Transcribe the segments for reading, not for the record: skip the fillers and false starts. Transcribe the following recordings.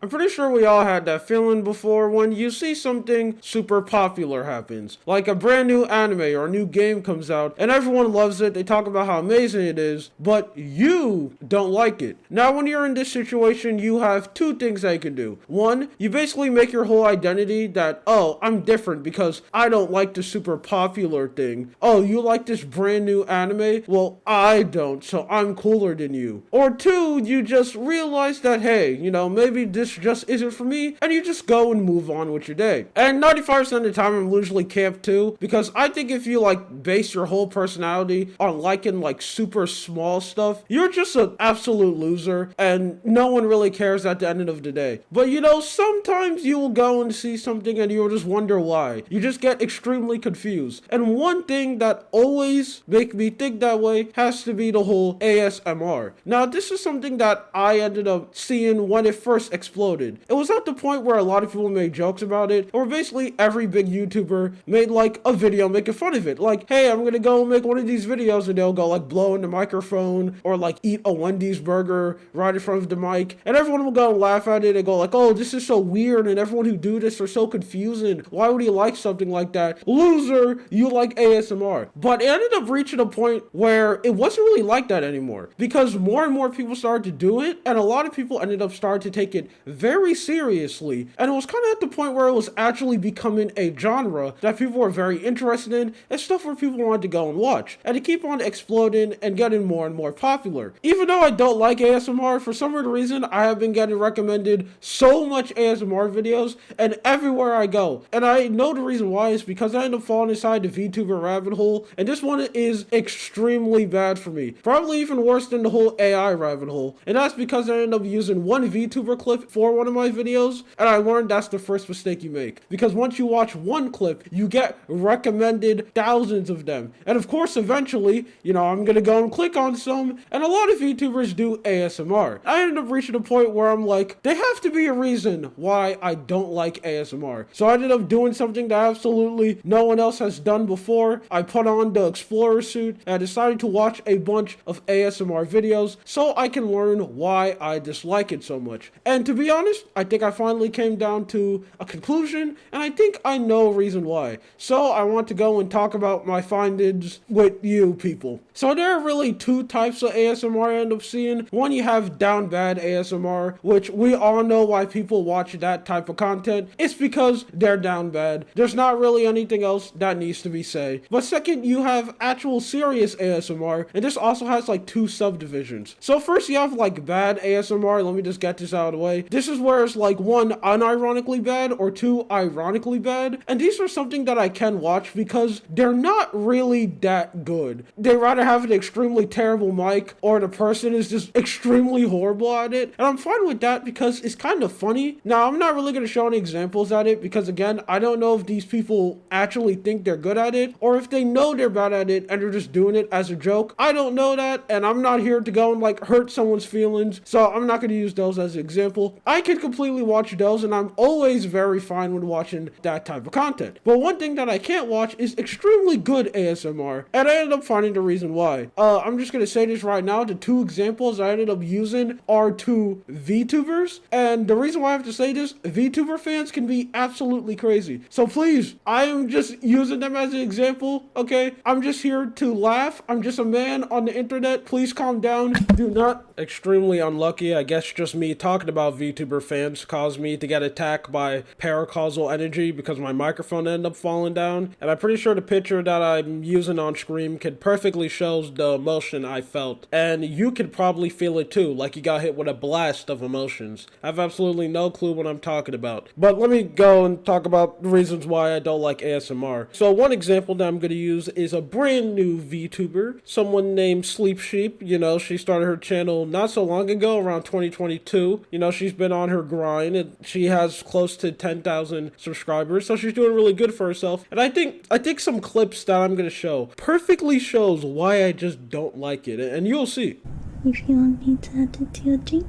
I'm pretty sure we all had that feeling before when you see something super popular happens. Like a brand new anime or a new game comes out and everyone loves it, they talk about how amazing it is, but you don't like it. Now when you're in this situation, you have two things that you can do. One, you basically make your whole identity that, oh, I'm different because I don't like the super popular thing. Oh, you like this brand new anime? Well, I don't, so I'm cooler than you. Or two, you just realize that, hey, maybe this just isn't for me, and you just go and move on with your day. And 95% of the time, I'm usually camp too, because I think if you base your whole personality on liking super small stuff, you're just an absolute loser, and no one really cares at the end of the day. But sometimes you will go and see something and you'll just wonder why. You just get extremely confused. And one thing that always make me think that way has to be the whole ASMR. Now, this is something that I ended up seeing when it first exploded. It was at the point where a lot of people made jokes about it, or basically every big YouTuber made a video making fun of it. Like, hey, I'm gonna go make one of these videos, and they'll go blow in the microphone, or eat a Wendy's burger right in front of the mic, and everyone will go and laugh at it and go oh, this is so weird, and everyone who do this are so confusing. Why would you like something like that? Loser, you like ASMR. But it ended up reaching a point where it wasn't really like that anymore, because more and more people started to do it, and a lot of people ended up starting to take it very seriously, and it was kind of at the point where it was actually becoming a genre that people were very interested in, and stuff where people wanted to go and watch, and it keep on exploding and getting more and more popular. Even though I don't like ASMR, for some weird reason, I have been getting recommended so much ASMR videos, and everywhere I go, and I know the reason why is because I end up falling inside the VTuber rabbit hole, and this one is extremely bad for me, probably even worse than the whole AI rabbit hole, and that's because I end up using one VTuber clip for one of my videos, and I learned that's the first mistake you make, because once you watch one clip, you get recommended thousands of them, and of course eventually, I'm gonna go and click on some, and a lot of VTubers do ASMR. I ended up reaching a point where I'm like, there have to be a reason why I don't like ASMR, so I ended up doing something that absolutely no one else has done before. I put on the Explorer suit, and I decided to watch a bunch of ASMR videos so I can learn why I dislike it so much. And to be honest, I think I finally came down to a conclusion, and I think I know a reason why. So I want to go and talk about my findings with you people. So there are really two types of ASMR I end up seeing. One, you have down bad ASMR, which we all know why people watch that type of content. It's because they're down bad. There's not really anything else that needs to be said. But second, you have actual serious ASMR, and this also has two subdivisions. So first you have bad ASMR. Let me just get this out of the way. This is where it's one, unironically bad, or two, ironically bad. And these are something that I can watch because they're not really that good. They rather have an extremely terrible mic, or the person is just extremely horrible at it. And I'm fine with that because it's kind of funny. Now, I'm not really going to show any examples at it because, again, I don't know if these people actually think they're good at it, or if they know they're bad at it and they're just doing it as a joke. I don't know that, and I'm not here to go and hurt someone's feelings, so I'm not going to use those as an example. I can completely watch those, and I'm always very fine when watching that type of content. But one thing that I can't watch is extremely good ASMR, and I ended up finding the reason why. I'm just going to say this right now. The two examples I ended up using are two VTubers, and the reason why I have to say this, VTuber fans can be absolutely crazy. So please, I am just using them as an example, okay? I'm just here to laugh. I'm just a man on the internet. Please calm down. Do not. Extremely unlucky. I guess just me talking about VTuber fans caused me to get attacked by paracausal energy because my microphone ended up falling down. And I'm pretty sure the picture that I'm using on screen could perfectly shows the emotion I felt. And you could probably feel it too, like you got hit with a blast of emotions. I have absolutely no clue what I'm talking about. But let me go and talk about the reasons why I don't like ASMR. So one example that I'm going to use is a brand new VTuber, someone named Sleep Sheep. She started her channel not so long ago, around 2022. She's been on her grind, and she has close to 10,000 subscribers, so she's doing really good for herself. And I think some clips that I'm going to show perfectly shows why I just don't like it, and you'll see. If you want me to add it to your drink,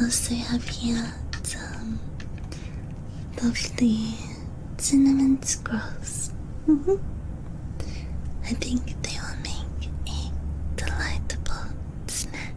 also have here some lovely cinnamon scrolls. I think they will make a delightful snack.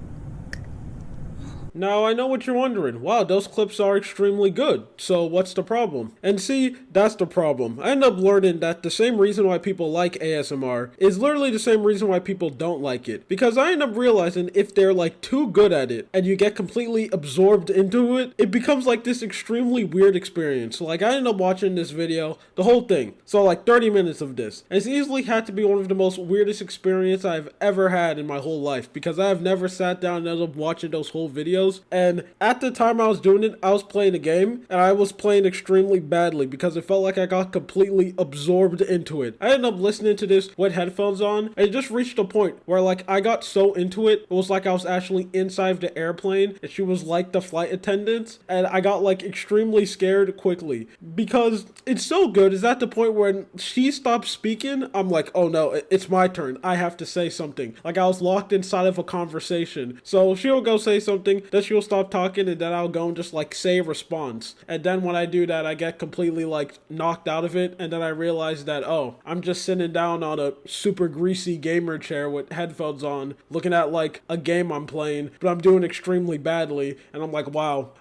Now, I know what you're wondering. Wow, those clips are extremely good. So what's the problem? And see, that's the problem. I end up learning that the same reason why people like ASMR is literally the same reason why people don't like it. Because I end up realizing if they're like too good at it and you get completely absorbed into it, it becomes like this extremely weird experience. Like I end up watching this video, the whole thing. So like 30 minutes of this. And it's easily had to be one of the most weirdest experiences I've ever had in my whole life because I have never sat down and ended up watching those whole videos. And at the time I was doing it, I was playing a game and I was playing extremely badly because it felt like I got completely absorbed into it. I ended up listening to this with headphones on and it just reached a point where like I got so into it, it was like I was actually inside the airplane and she was like the flight attendants, and I got like extremely scared quickly because it's so good. Is at the point when she stopped speaking, I'm like, oh no, it's my turn. I have to say something. Like I was locked inside of a conversation. So she'll go say something, then she'll stop talking, and then I'll go and just like say a response. And then when I do that, I get completely like knocked out of it, and then I realize that, oh, I'm just sitting down on a super greasy gamer chair with headphones on, looking at like a game I'm playing, but I'm doing extremely badly, and I'm like, wow,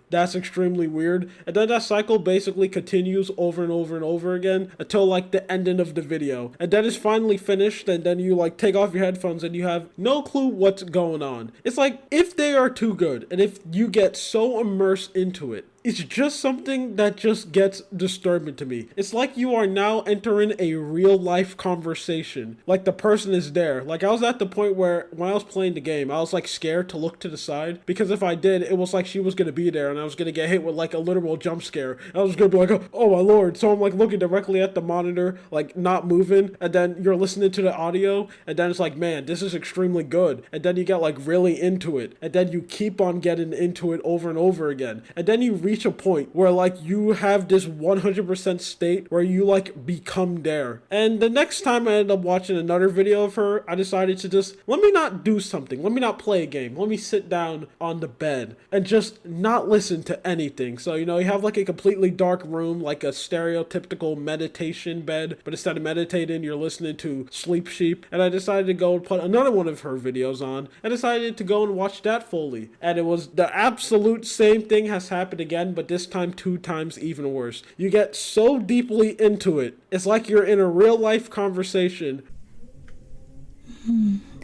that's extremely weird. And then that cycle basically continues over and over and over again until like the ending of the video. And then it's finally finished, and then you like take off your headphones and you have no clue what's going on. It's like if they are too good and if you get so immersed into it, it's just something that just gets disturbing to me. It's like you are now entering a real life conversation. Like the person is there. Like I was at the point where when I was playing the game, I was like scared to look to the side because if I did, it was like she was going to be there and I was going to get hit with like a literal jump scare. I was going to be like, oh my lord. So I'm like looking directly at the monitor, like not moving. And then you're listening to the audio and then it's like, man, this is extremely good. And then you get like really into it. And then you keep on getting into it over and over again. And then you reach a point where like you have this 100% state where you like become there. And the next time I ended up watching another video of her, I decided to just let me not do something, let me not play a game, let me sit down on the bed and just not listen to anything. So you know, you have like a completely dark room, like a stereotypical meditation bed, but instead of meditating you're listening to Sleep Sheep. And I decided to go and put another one of her videos on and decided to go and watch that fully, and it was the absolute same thing has happened again, but this time 2 times even worse. You get so deeply into it. It's like you're in a real life conversation.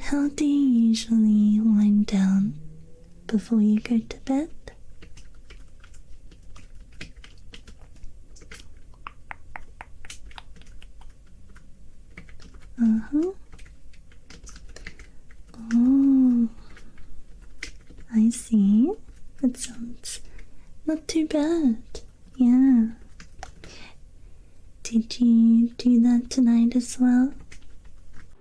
How do you usually wind down before you go to bed? Oh, I see. That sounds not too bad. Yeah. Did you do that tonight as well?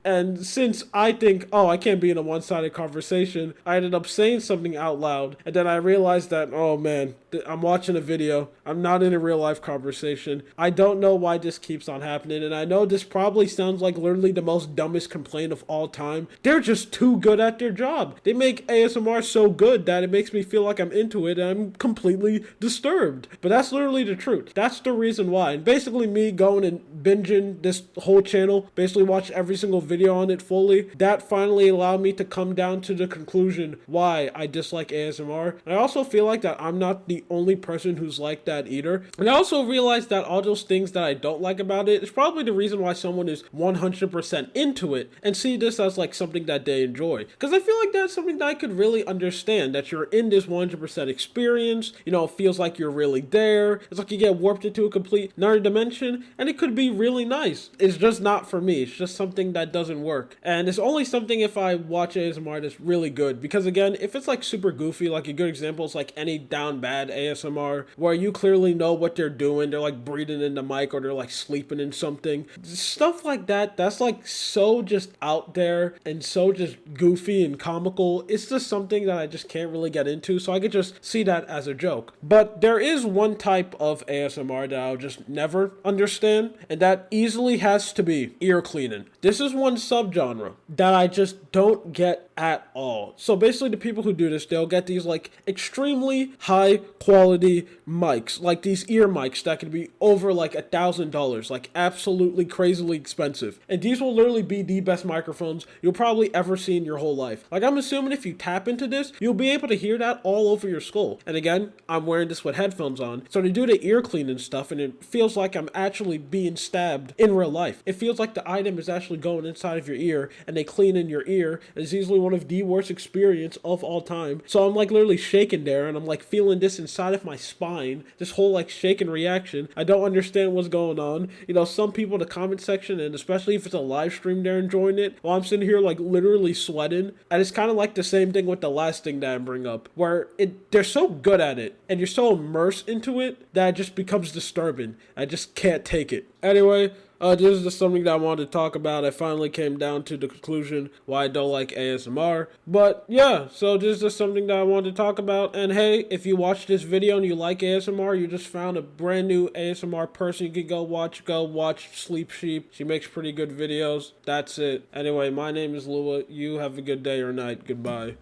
And since I think, oh, I can't be in a one-sided conversation, I ended up saying something out loud. And then I realized that, oh man, I'm watching a video. I'm not in a real-life conversation. I don't know why this keeps on happening. And I know this probably sounds like literally the most dumbest complaint of all time. They're just too good at their job. They make ASMR so good that it makes me feel like I'm into it and I'm completely disturbed. But that's literally the truth. That's the reason why. And basically me going and binging this whole channel, basically watch every single video on it fully, that finally allowed me to come down to the conclusion why I dislike ASMR. And I also feel like that I'm not the only person who's like that either. And I also realized that all those things that I don't like about it is probably the reason why someone is 100% into it and see this as like something that they enjoy. Because I feel like that's something that I could really understand, that you're in this 100% experience, you know, it feels like you're really there. It's like you get warped into a complete another dimension, and it could be really nice. It's just not for me. It's just something that doesn't work. And it's only something if I watch ASMR that's really good. Because again, if it's like super goofy, like a good example is like any down bad ASMR where you clearly know what they're doing. They're like breathing in the mic or they're like sleeping in something. Stuff like that, that's like so just out there and so just goofy and comical. It's just something that I just can't really get into. So I could just see that as a joke. But there is one type of ASMR that I'll just never understand. And that easily has to be ear cleaning. This is one one subgenre that I just don't get at all. So basically the people who do this, they'll get these like extremely high quality mics, like these ear mics that can be over like $1,000, like absolutely crazily expensive. And these will literally be the best microphones you'll probably ever see in your whole life. Like I'm assuming if you tap into this, you'll be able to hear that all over your skull. And again, I'm wearing this with headphones on, so they do the ear cleaning stuff and it feels like I'm actually being stabbed in real life. It feels like the item is actually going inside of your ear and they clean in your ear. It's easily one of the worst experience of all time. So I'm like literally shaking there and I'm like feeling this inside of my spine, this whole like shaking reaction. I don't understand what's going on. You know, some people in the comment section, and especially if it's a live stream, they're enjoying it, while I'm sitting here like literally sweating. And it's kind of like the same thing with the last thing that I bring up, where they're so good at it and you're so immersed into it that it just becomes disturbing. I just can't take it. Anyway, this is just something that I wanted to talk about. I finally came down to the conclusion why I don't like ASMR. But yeah, so this is just something that I wanted to talk about. And hey, if you watch this video and you like ASMR, you just found a brand new ASMR person you can go watch Sleep Sheep. She makes pretty good videos. That's it. Anyway, my name is Lua. You have a good day or night. Goodbye.